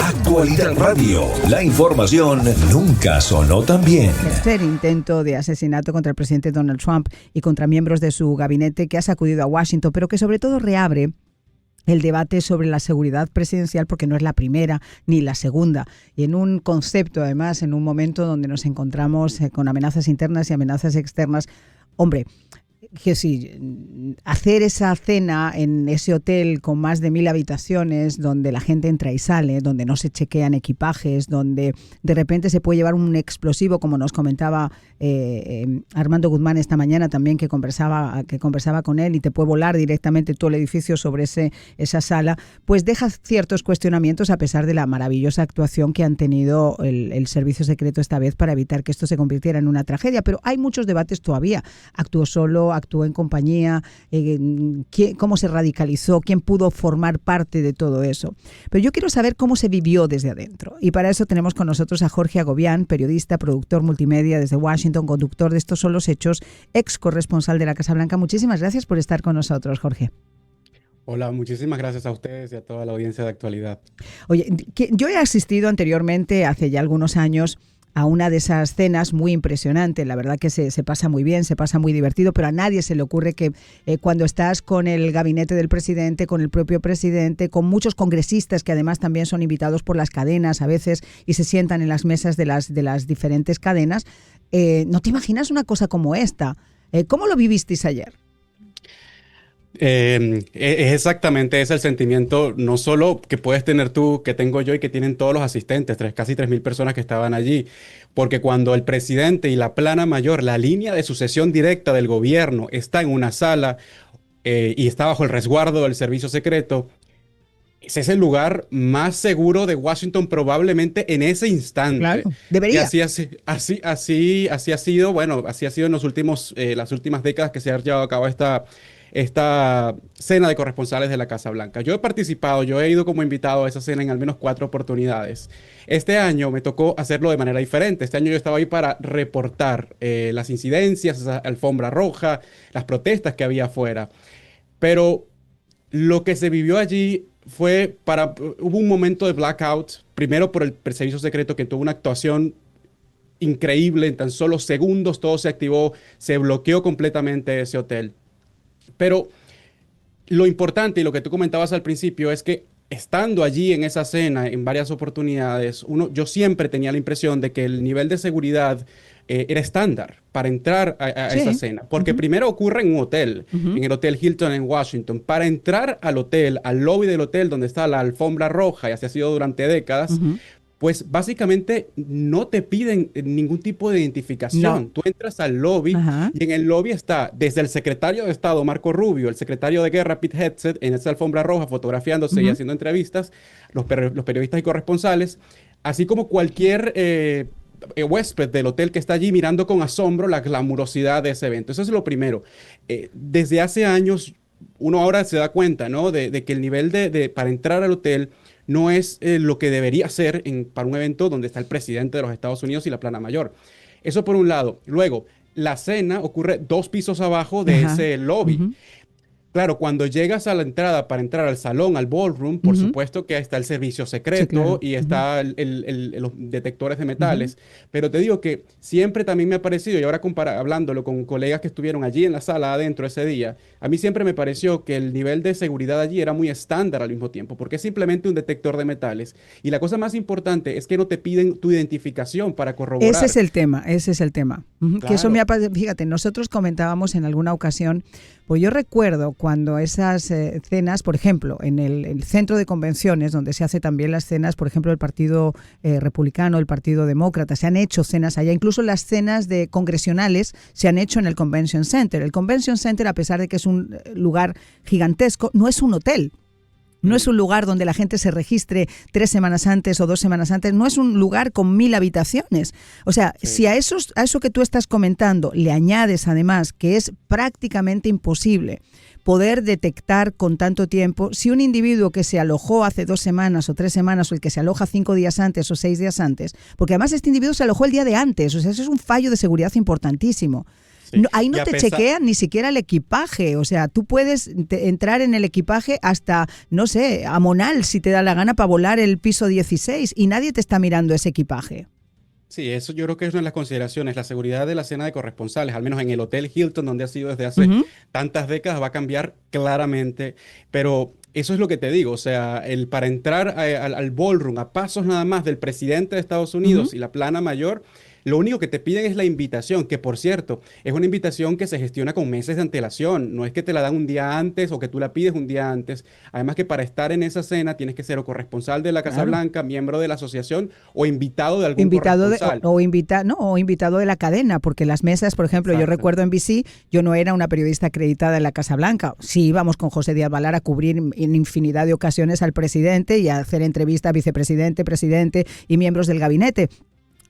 Actualidad Radio. La información nunca sonó tan bien. Tercer intento de asesinato contra el presidente Donald Trump y contra miembros de su gabinete que ha sacudido a Washington, pero que sobre todo reabre el debate sobre la seguridad presidencial, porque no es la primera ni la segunda. Y en un concepto, además, en un momento donde nos encontramos con amenazas internas y amenazas externas, hombre, que sí, hacer esa cena en ese hotel con más de 1.000 habitaciones, donde la gente entra y sale, donde no se chequean equipajes, donde de repente se puede llevar un explosivo, como nos comentaba Armando Guzmán esta mañana también, que conversaba con él, y te puede volar directamente todo el edificio sobre esa sala, pues deja ciertos cuestionamientos, a pesar de la maravillosa actuación que han tenido el servicio secreto esta vez para evitar que esto se convirtiera en una tragedia. Pero hay muchos debates todavía. ¿Actuó solo? ¿Actuó en compañía? ¿Cómo se radicalizó? ¿Quién pudo formar parte de todo eso? Pero yo quiero saber cómo se vivió desde adentro. Y para eso tenemos con nosotros a Jorge Agobián, periodista, productor multimedia desde Washington, conductor de Estos Son los Hechos, ex corresponsal de la Casa Blanca. Muchísimas gracias por estar con nosotros, Jorge. Hola, muchísimas gracias a ustedes y a toda la audiencia de Actualidad. Oye, yo he asistido anteriormente, hace ya algunos años, a una de esas cenas muy impresionante. La verdad que se pasa muy bien, se pasa muy divertido, pero a nadie se le ocurre que cuando estás con el gabinete del presidente, con el propio presidente, con muchos congresistas que además también son invitados por las cadenas a veces y se sientan en las mesas de las diferentes cadenas, ¿no te imaginas una cosa como esta? ¿Cómo lo vivisteis ayer? Exactamente, es el sentimiento no solo que puedes tener tú, que tengo yo y que tienen todos los asistentes, casi 3.000 personas que estaban allí, porque cuando el presidente y la plana mayor, la línea de sucesión directa del gobierno está en una sala y está bajo el resguardo del servicio secreto, ese es el lugar más seguro de Washington probablemente en ese instante. Claro, debería. Y así ha sido, bueno, así ha sido en las últimas décadas que se ha llevado a cabo esta cena de corresponsales de la Casa Blanca. Yo he ido como invitado a esa cena en al menos 4 oportunidades. Este año me tocó hacerlo de manera diferente. Este año yo estaba ahí para reportar las incidencias, esa alfombra roja, las protestas que había afuera. Pero lo que se vivió allí hubo un momento de blackout, primero por el servicio secreto, que tuvo una actuación increíble. En tan solo segundos todo se activó, se bloqueó completamente ese hotel. Pero lo importante y lo que tú comentabas al principio es que estando allí en esa cena en varias oportunidades, yo siempre tenía la impresión de que el nivel de seguridad era estándar para entrar a esa cena. Porque primero ocurre en un hotel, en el Hotel Hilton en Washington. Para entrar al hotel, al lobby del hotel donde está la alfombra roja, y así ha sido durante décadas, pues básicamente no te piden ningún tipo de identificación. No. Tú entras al lobby y en el lobby está desde el secretario de Estado, Marco Rubio, el secretario de Guerra, Pete Hegseth, en esa alfombra roja fotografiándose y haciendo entrevistas, los periodistas y corresponsales, así como cualquier huésped del hotel que está allí mirando con asombro la glamurosidad de ese evento. Eso es lo primero. Desde hace años, uno ahora se da cuenta, ¿no?, de que el nivel para entrar al hotel no es lo que debería ser para un evento donde está el presidente de los Estados Unidos y la plana mayor. Eso por un lado. Luego, la cena ocurre 2 pisos abajo de ese lobby. Claro, cuando llegas a la entrada para entrar al salón, al ballroom, por supuesto que está el servicio secreto, sí, claro, y está los detectores de metales. Pero te digo que siempre también me ha parecido, y ahora hablándolo con colegas que estuvieron allí en la sala adentro ese día, a mí siempre me pareció que el nivel de seguridad allí era muy estándar al mismo tiempo, porque es simplemente un detector de metales. Y la cosa más importante es que no te piden tu identificación para corroborar. Ese es el tema. Claro. Que eso fíjate, nosotros comentábamos en alguna ocasión, pues yo recuerdo cuando esas cenas, por ejemplo, en el centro de convenciones, donde se hace también las cenas, por ejemplo, el Partido Republicano, el Partido Demócrata, se han hecho cenas allá, incluso las cenas de congresionales se han hecho en el Convention Center. El Convention Center, a pesar de que es un lugar gigantesco, no es un hotel. No es un lugar donde la gente se registre 3 semanas antes o 2 semanas antes. No es un lugar con 1.000 habitaciones. O sea, sí, si a eso que tú estás comentando le añades además que es prácticamente imposible poder detectar con tanto tiempo si un individuo que se alojó hace 2 semanas o 3 semanas o el que se aloja 5 días antes o 6 días antes, porque además este individuo se alojó el día de antes. O sea, eso es un fallo de seguridad importantísimo. Sí. Ahí no Y a te pesar, chequean ni siquiera el equipaje. O sea, tú puedes entrar en el equipaje hasta, no sé, a Monal si te da la gana para volar el piso 16 y nadie te está mirando ese equipaje. sí, eso yo creo que es una de las consideraciones. La seguridad de la cena de corresponsales, al menos en el Hotel Hilton, donde ha sido desde hace Ujú. tantas décadas, va a cambiar claramente. Pero eso es lo que te digo. O sea, para entrar al ballroom a pasos nada más del presidente de Estados Ujú. Unidos y la plana mayor, lo único que te piden es la invitación, que por cierto, es una invitación que se gestiona con meses de antelación. No es que te la dan un día antes o que tú la pides un día antes. Además que para estar en esa cena tienes que ser o corresponsal de la Casa Claro. Blanca, miembro de la asociación o invitado de algún Invitado corresponsal. o invitado de la cadena, porque las mesas, por ejemplo, yo Exacto. recuerdo en BC, yo no era una periodista acreditada en la Casa Blanca. Sí íbamos con José Díaz Valar a cubrir en infinidad de ocasiones al presidente y a hacer entrevistas a vicepresidente, presidente y miembros del gabinete.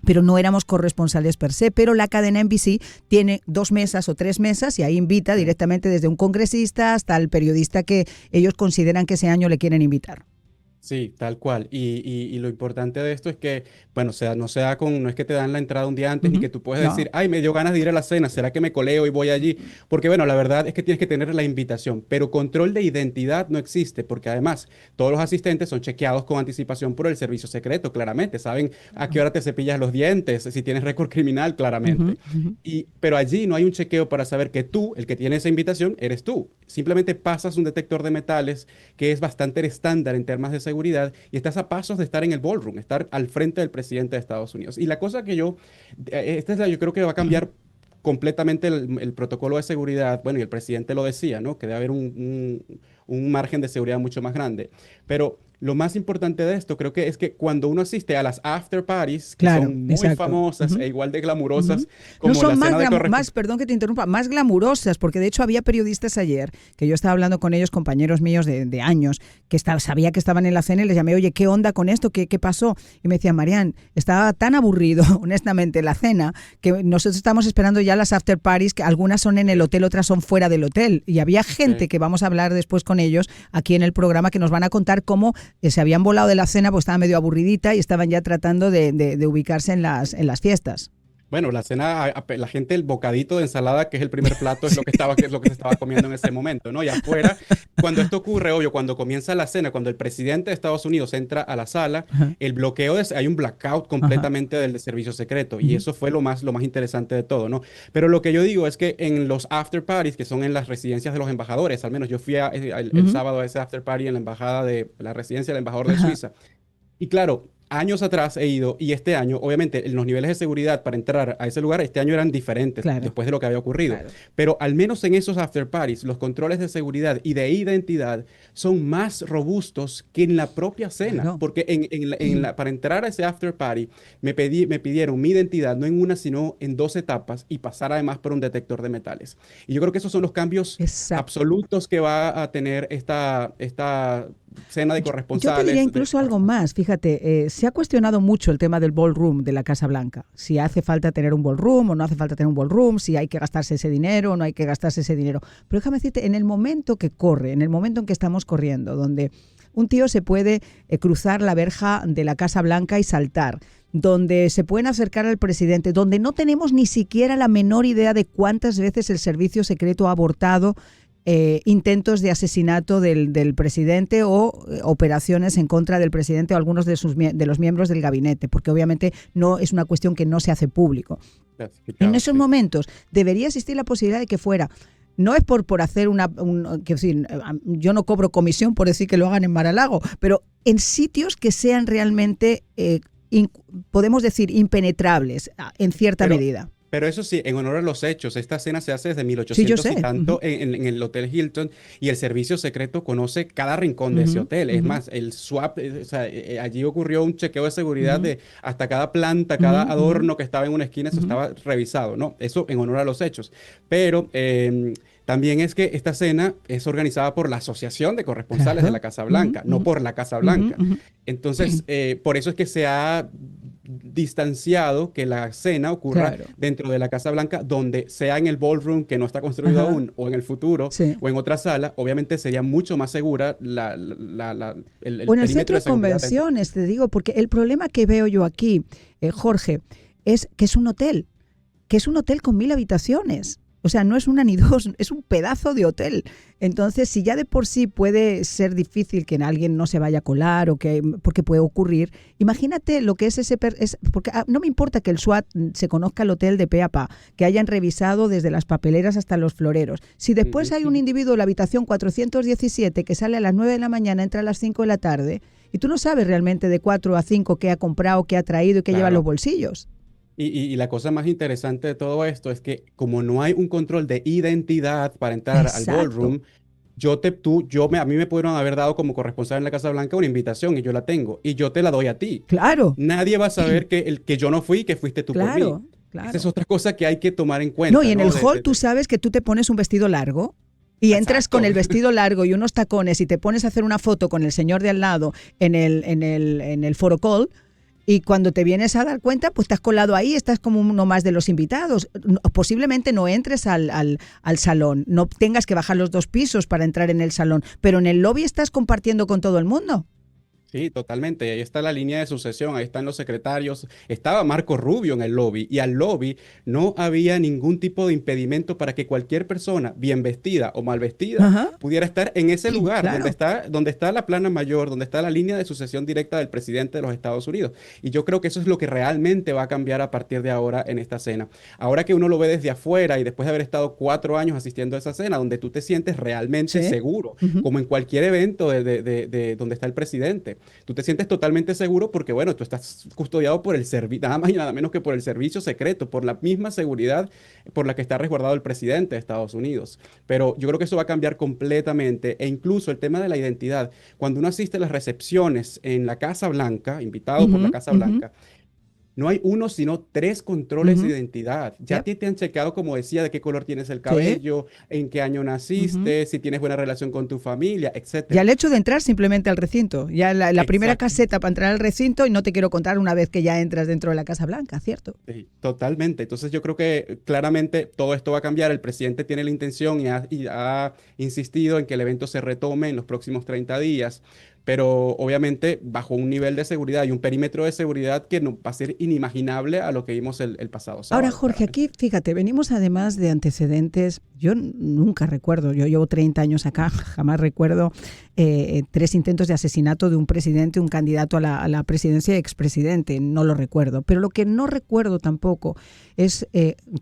Pero no éramos corresponsales per se, pero la cadena NBC tiene 2 mesas o 3 mesas y ahí invita directamente desde un congresista hasta el periodista que ellos consideran que ese año le quieren invitar. Sí, tal cual. Y lo importante de esto es que, bueno, no es que te dan la entrada un día antes ni Ujú. que tú puedes No. decir, ay, me dio ganas de ir a la cena, ¿será que me coleo y voy allí? Porque, bueno, la verdad es que tienes que tener la invitación, pero control de identidad no existe, porque además todos los asistentes son chequeados con anticipación por el servicio secreto, claramente. Saben a qué hora te cepillas los dientes, si tienes récord criminal, Ujú, claramente. ujú. Pero allí no hay un chequeo para saber que tú, el que tiene esa invitación, eres tú. Simplemente pasas un detector de metales que es bastante estándar en temas de seguridad y estás a pasos de estar en el ballroom, estar al frente del presidente de Estados Unidos. Y la cosa que yo creo que va a cambiar completamente el protocolo de seguridad. Bueno, y el presidente lo decía, ¿no? Que debe haber un margen de seguridad mucho más grande. Pero lo más importante de esto creo que es que cuando uno asiste a las after parties, que Claro, son muy exacto. famosas Ujú. e igual de Ujú. glamurosas No como la son cena de más, corresponsal. perdón que te interrumpa, más glamurosas, porque de hecho había periodistas ayer, que yo estaba hablando con ellos, compañeros míos de años, que sabía que estaban en la cena y les llamé, oye, ¿qué onda con esto? ¿Qué pasó? Y me decían, Marian, estaba tan aburrido, honestamente, la cena, que nosotros estamos esperando ya las after parties, que algunas son en el hotel, otras son fuera del hotel. Y había gente Ok. que vamos a hablar después con ellos aquí en el programa, que nos van a contar cómo se habían volado de la cena, pues estaba medio aburridita y estaban ya tratando de ubicarse en las fiestas. Bueno, la cena, la gente, el bocadito de ensalada, que es el primer plato, es lo que se estaba comiendo en ese momento, ¿no? Y afuera, cuando esto ocurre, obvio, cuando comienza la cena, cuando el presidente de Estados Unidos entra a la sala, Ajá, el bloqueo, hay un blackout ajá. completamente del servicio secreto, y Ujú. eso fue lo más interesante de todo, ¿no? Pero lo que yo digo es que en los after parties, que son en las residencias de los embajadores, al menos yo fui el Ujú. sábado a ese after party en la embajada de la residencia del embajador de Ajá. Suiza. Y claro, años atrás he ido y este año, obviamente, los niveles de seguridad para entrar a ese lugar este año eran diferentes Claro, después de lo que había ocurrido. claro. Pero al menos en esos after parties, los controles de seguridad y de identidad son más robustos que en la propia cena. Claro. Porque para entrar a ese after party me pidieron mi identidad, no en una, sino en 2 etapas y pasar además por un detector de metales. Y yo creo que esos son los cambios Exacto. absolutos que va a tener esta cena de Yo te diría corresponsales. incluso algo más. Fíjate, se ha cuestionado mucho el tema del ballroom de la Casa Blanca. Si hace falta tener un ballroom o no hace falta tener un ballroom, si hay que gastarse ese dinero o no hay que gastarse ese dinero. Pero déjame decirte, en el momento que corre, en el momento en que estamos corriendo, donde un tío se puede cruzar la verja de la Casa Blanca y saltar, donde se pueden acercar al presidente, donde no tenemos ni siquiera la menor idea de cuántas veces el servicio secreto ha abortado intentos de asesinato del presidente o operaciones en contra del presidente o algunos de los miembros del gabinete, porque obviamente no es una cuestión que no se hace público. En esos Sí. momentos debería existir la posibilidad de que fuera, no es por hacer yo no cobro comisión por decir que lo hagan en Mar-a-Lago, pero en sitios que sean realmente, podemos decir, impenetrables en cierta Pero, medida. pero eso sí, en honor a los hechos, esta cena se hace desde Sí, yo 1800 y sé. tanto Ujú, en el Hotel Hilton y el servicio secreto conoce cada rincón de ese ujú, hotel. Es ujú, más, el swap, o sea, allí ocurrió un chequeo de seguridad ujú, de hasta cada planta, cada ujú, ujú, adorno que estaba en una esquina, eso ujú. estaba revisado, ¿no? Eso en honor a los hechos. Pero también es que esta cena es organizada por la Asociación de Corresponsales de Claro. la Casa Ujú, Blanca, no ujú, por la Casa ujú, Blanca. ujú. Entonces, por eso es que se ha distanciado que la cena ocurra Claro. dentro de la Casa Blanca, donde sea en el ballroom que no está construido Ajá. aún, o en el futuro, Sí. o en otra sala, obviamente sería mucho más segura el O en el perímetro centro de de seguridad. convenciones, te digo, porque el problema que veo yo aquí, Jorge, es que es un hotel con 1000 habitaciones. O sea, no es una ni dos, es un pedazo de hotel. Entonces, si ya de por sí puede ser difícil que alguien no se vaya a colar porque puede ocurrir, imagínate lo que es porque no me importa que el SWAT se conozca el hotel de pe a pa, que hayan revisado desde las papeleras hasta los floreros. Si después hay un individuo en la habitación 417 que sale a las 9 de la mañana, entra a las 5 de la tarde, y tú no sabes realmente de 4 a 5 qué ha comprado, qué ha traído y qué lleva en los bolsillos. Y la cosa más interesante de todo esto es que como no hay un control de identidad para entrar al ballroom, a mí me pudieron haber dado como corresponsal en la Casa Blanca una invitación y yo la tengo y yo te la doy a ti. Claro. Nadie va a saber que yo no fui, que fuiste tú por mí. Claro. Esa es otra cosa que hay que tomar en cuenta. No, y en el hall tú sabes que tú te pones un vestido largo y entras con el vestido largo y unos tacones y te pones a hacer una foto con el señor de al lado en el photocall. Y cuando te vienes a dar cuenta, pues te has colado ahí, estás como uno más de los invitados. Posiblemente no entres al salón, no tengas que bajar los 2 pisos para entrar en el salón, pero en el lobby estás compartiendo con todo el mundo. Sí, totalmente. Ahí está la línea de sucesión, ahí están los secretarios. Estaba Marco Rubio en el lobby y al lobby no había ningún tipo de impedimento para que cualquier persona, bien vestida o mal vestida, pudiera estar en ese lugar donde está la plana mayor, donde está la línea de sucesión directa del presidente de los Estados Unidos. Y yo creo que eso es lo que realmente va a cambiar a partir de ahora en esta cena. Ahora que uno lo ve desde afuera y después de haber estado 4 años asistiendo a esa cena, donde tú te sientes realmente seguro, como en cualquier evento de donde está el presidente. Tú te sientes totalmente seguro porque, bueno, tú estás custodiado por el nada más y nada menos que por el servicio secreto, por la misma seguridad por la que está resguardado el presidente de Estados Unidos. Pero yo creo que eso va a cambiar completamente e incluso el tema de la identidad. Cuando uno asiste a las recepciones en la Casa Blanca, invitado por la Casa Blanca, no hay 1, sino 3 controles de identidad. Ya a ti te han checado, como decía, de qué color tienes el cabello, en qué año naciste, si tienes buena relación con tu familia, etc. Ya el hecho de entrar simplemente al recinto, ya la primera caseta para entrar al recinto, y no te quiero contar una vez que ya entras dentro de la Casa Blanca, ¿cierto? Sí, totalmente. Entonces yo creo que claramente todo esto va a cambiar. El presidente tiene la intención y ha insistido en que el evento se retome en los próximos 30 días. Pero obviamente bajo un nivel de seguridad y un perímetro de seguridad que no, va a ser inimaginable a lo que vimos el pasado sábado. Ahora, Jorge, aquí, fíjate, venimos además de antecedentes. Yo nunca recuerdo, yo llevo 30 años acá, jamás recuerdo 3 intentos de asesinato de un presidente, un candidato a la presidencia y expresidente, no lo recuerdo. Pero lo que no recuerdo tampoco es,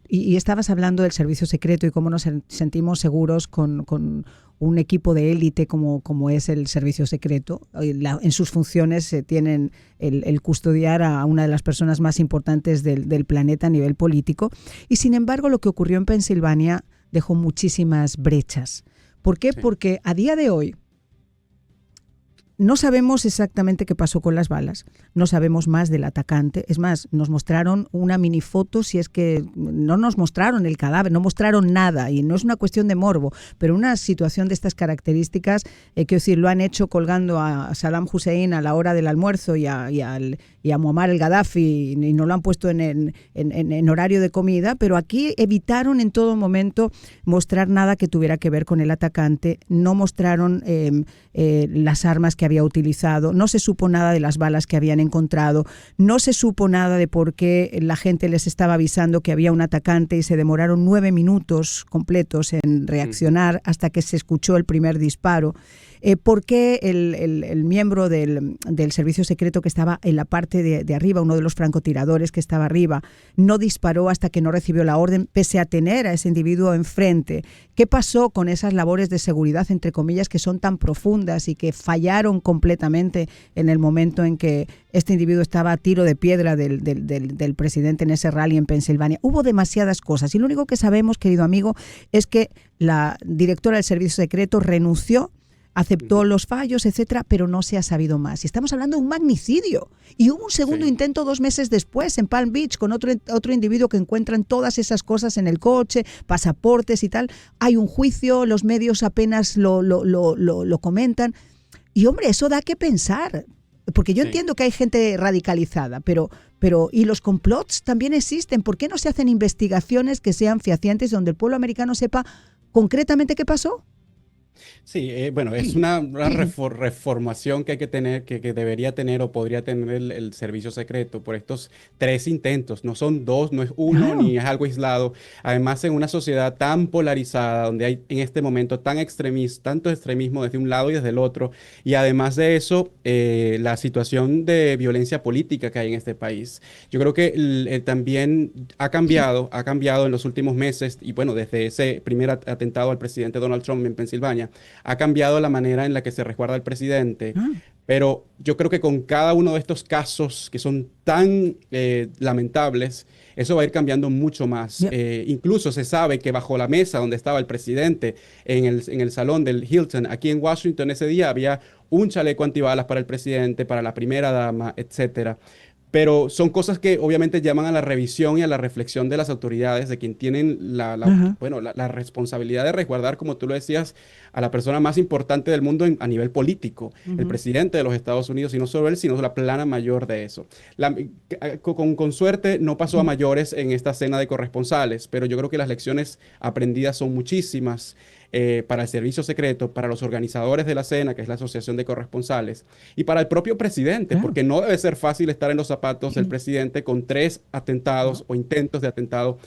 y estabas hablando del servicio secreto y cómo nos sentimos seguros con un equipo de élite como es el servicio secreto. En sus funciones tienen el custodiar a una de las personas más importantes del planeta a nivel político. Y sin embargo, lo que ocurrió en Pensilvania dejó muchísimas brechas. ¿Por qué? Sí. Porque a día de hoy no sabemos exactamente qué pasó con las balas, no sabemos más del atacante. Es más, nos mostraron una minifoto, si es que no nos mostraron el cadáver, no mostraron nada, y no es una cuestión de morbo, pero una situación de estas características, quiero decir, lo han hecho colgando a Saddam Hussein a la hora del almuerzo y a Muammar el Gaddafi, y no lo han puesto en horario de comida, pero aquí evitaron en todo momento mostrar nada que tuviera que ver con el atacante, no mostraron las armas que había utilizado, no se supo nada de las balas que habían encontrado, no se supo nada de por qué la gente les estaba avisando que había un atacante y se demoraron 9 minutos completos en reaccionar hasta que se escuchó el primer disparo. ¿Por qué el miembro del servicio secreto que estaba en la parte de arriba, uno de los francotiradores que estaba arriba, no disparó hasta que no recibió la orden, pese a tener a ese individuo enfrente? ¿Qué pasó con esas labores de seguridad, entre comillas, que son tan profundas y que fallaron completamente en el momento en que este individuo estaba a tiro de piedra del presidente en ese rally en Pensilvania? Hubo demasiadas cosas y lo único que sabemos, querido amigo, es que la directora del servicio secreto renunció, aceptó los fallos, etcétera, pero no se ha sabido más. Y estamos hablando de un magnicidio. Y hubo un segundo intento 2 meses después en Palm Beach con otro individuo que encuentran todas esas cosas en el coche, pasaportes y tal. Hay un juicio, los medios apenas lo comentan. Y hombre, eso da que pensar. Porque yo entiendo que hay gente radicalizada, pero y los complots también existen. ¿Por qué no se hacen investigaciones que sean fehacientes donde el pueblo americano sepa concretamente qué pasó? Sí, bueno, es una reformación que hay que tener, que debería tener o podría tener el servicio secreto por estos 3 intentos. No son 2, no es uno, Claro. ni es algo aislado. Además, en una sociedad tan polarizada, donde hay en este momento tanto extremismo desde un lado y desde el otro, y además de eso, la situación de violencia política que hay en este país. Yo creo que también ha cambiado en los últimos meses, y bueno, desde ese primer atentado al presidente Donald Trump en Pensilvania ha cambiado la manera en la que se resguarda al presidente, Ah, pero yo creo que con cada uno de estos casos que son tan lamentables, eso va a ir cambiando mucho más. ya. Incluso se sabe que bajo la mesa donde estaba el presidente, en el salón del Hilton, aquí en Washington, ese día había un chaleco antibalas para el presidente, para la primera dama, etcétera. Pero son cosas que obviamente llaman a la revisión y a la reflexión de las autoridades, de quien tienen Ajá. bueno, la responsabilidad de resguardar, como tú lo decías, a la persona más importante del mundo a nivel político, el Ujú. presidente de los Estados Unidos, y no solo él, sino la plana mayor de eso. Con suerte no pasó a mayores en esta cena de corresponsales, pero yo creo que las lecciones aprendidas son muchísimas. Para el servicio secreto, para los organizadores de la cena, que es la Asociación de Corresponsales, y para el propio presidente, Claro. porque no debe ser fácil estar en los zapatos del presidente con 3 atentados No. o intentos de atentado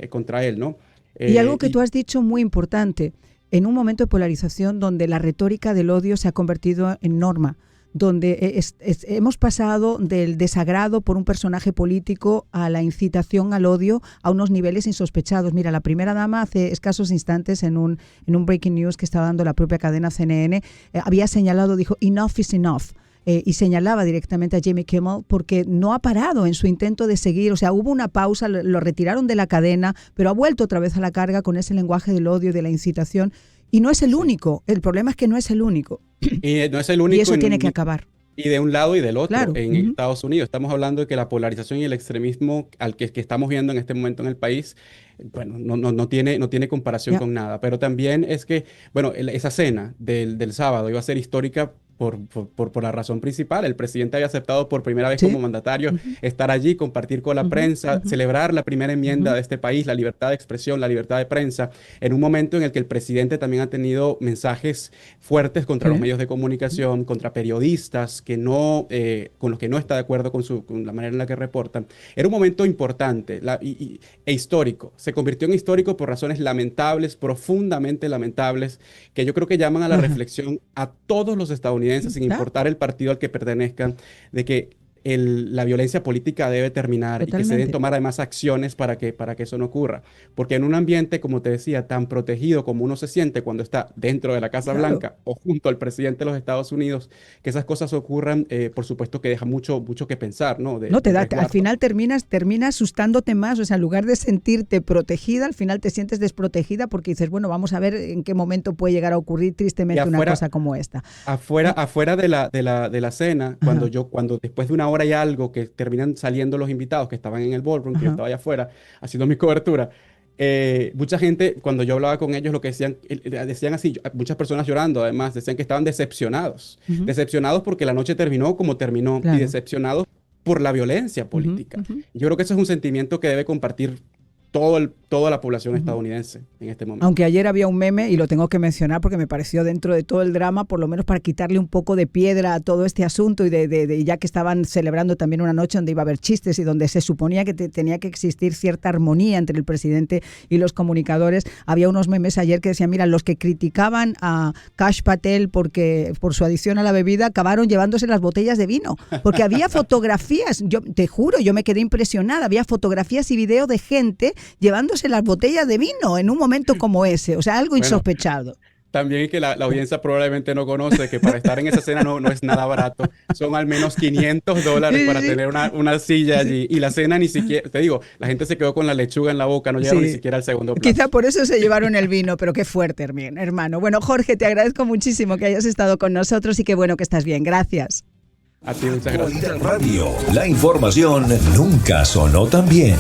contra él, ¿no? Y algo que Y tú has dicho muy importante, en un momento de polarización donde la retórica del odio se ha convertido en norma, donde hemos pasado del desagrado por un personaje político a la incitación al odio a unos niveles insospechados. Mira, la primera dama hace escasos instantes en un breaking news que estaba dando la propia cadena CNN, había señalado, dijo, enough is enough. Y señalaba directamente a Jimmy Kimmel porque no ha parado en su intento de seguir, o sea, hubo una pausa, lo retiraron de la cadena, pero ha vuelto otra vez a la carga con ese lenguaje del odio y de la incitación, y no es el sí. único, el problema es que no es el único, Y no es el y único, eso tiene que acabar, y de un lado y del otro. claro. En Ujú. Estados Unidos estamos hablando de que la polarización y el extremismo que estamos viendo en este momento en el país, bueno, no tiene comparación Ya. con nada. Pero también es que, bueno, esa cena del sábado iba a ser histórica por la razón principal. El presidente había aceptado por primera vez como Sí. mandatario Ujú, estar allí, compartir con la ujú, prensa, ujú, celebrar la primera enmienda ujú. de este país, la libertad de expresión, la libertad de prensa, en un momento en el que el presidente también ha tenido mensajes fuertes contra los Sí. medios de comunicación, contra periodistas con los que no está de acuerdo con la manera en la que reportan. Era un momento importante e histórico. Se convirtió en histórico por razones lamentables, profundamente lamentables, que yo creo que llaman a la Ajá. reflexión a todos los estadounidenses, sin Claro, importar el partido al que pertenezcan, de que la violencia política debe terminar y que se deben totalmente. tomar además acciones para que eso no ocurra. Porque en un ambiente, como te decía, tan protegido como uno se siente cuando está dentro de la Casa Claro. Blanca o junto al presidente de los Estados Unidos, que esas cosas ocurran, por supuesto que deja mucho, mucho que pensar, ¿no? No te Del da, al resguardo. final terminas asustándote más, o sea, en lugar de sentirte protegida, al final te sientes desprotegida porque dices, bueno, vamos a ver en qué momento puede llegar a ocurrir Y tristemente una cosa como esta. Y- afuera de la cena, Ajá, cuando después de una hora y algo que terminan saliendo los invitados que estaban en el ballroom, que yo ajá. estaba allá afuera haciendo mi cobertura, mucha gente, cuando yo hablaba con ellos, lo que decían así, muchas personas llorando, además, decían que estaban decepcionados. Ujú. Decepcionados porque la noche terminó como terminó y Claro. decepcionados por la violencia Ujú, política. ujú. Yo creo que eso es un sentimiento que debe compartir toda la población Ujú. estadounidense en este momento. Aunque ayer había un meme, y lo tengo que mencionar porque me pareció dentro de todo el drama, por lo menos para quitarle un poco de piedra a todo este asunto y ya que estaban celebrando también una noche donde iba a haber chistes y donde se suponía que tenía que existir cierta armonía entre el presidente y los comunicadores, había unos memes ayer que decían, mira, los que criticaban a Kash Patel por su adicción a la bebida acabaron llevándose las botellas de vino, porque había fotografías, yo te juro, yo me quedé impresionada, había fotografías y videos de gente llevándose las botellas de vino en un momento como ese, o sea, algo Bueno, insospechado. también que la audiencia probablemente no conoce que para estar en esa cena no es nada barato. Son al menos $500 Sí, para sí, tener una silla sí. allí. Y la cena ni siquiera, te digo, la gente se quedó con la lechuga en la boca, no llegaron ni Sí. siquiera al segundo Quizá plato. por eso se llevaron el vino, pero qué fuerte, hermano. Bueno, Jorge, te agradezco muchísimo que hayas estado con nosotros y qué bueno que estás bien. Gracias. A ti, muchas gracias. Actualidad Radio. La información nunca sonó tan bien.